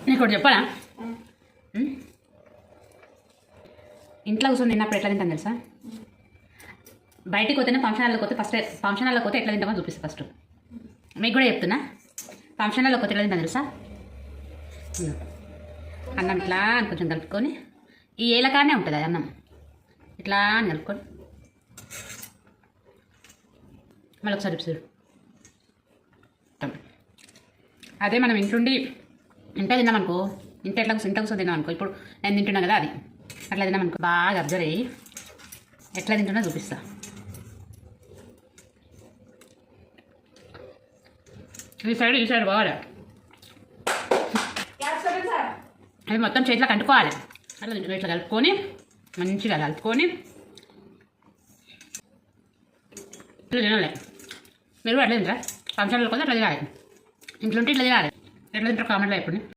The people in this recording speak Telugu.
నీకు ఒకటి చెప్పాలా? ఇంట్లో కూర్చొని తిన్నప్పుడు ఎట్లా తింటాను తెలుసా? బయటికి పోతేనే ఫంక్షన్ హాల్లోకి పోతే ఫస్ట్ ఫంక్షన్ హాల్లోకి పోతే ఎట్లా తింటామో చూపిస్తా. ఫస్ట్ మీకు కూడా చెప్తున్నా, ఫంక్షన్ హాల్లోకి పోతే ఎట్లా తింటాను తెలుసా? అన్నం ఇట్లా అని కొంచెం కలుపుకొని, ఈ ఏలకానే ఉంటుంది అన్నం ఇట్లా అని కలుపుకొని మళ్ళీ ఒకసారి చూడు. అదే మనం ఇంట్లో తిన్నామనుకో, ఇంట్లో కూర్చొని తిన్నామనుకో, ఇప్పుడు నేను తింటున్నా కదా, అది అట్లా తిన్నామనుకో బాగా అబ్జర్వ్ అయ్యి ఎట్లా తింటున్నా చూపిస్తా. ఈ సైడ్ బాగా అది మొత్తం చేతిలో కంటుకోవాలి. అట్లా ఇట్లా కలుపుకొని మంచిగా కలుపుకొని ఇట్లా తినాలి. మీరు అట్లా తింటారా? ఫంక్షన్లో కూడా అట్లా తినాలి. ఇంట్లో ఉంటే ఇట్లా తినాలి. ఎట్లా తింటారు కామెంట్లో చెప్పండి.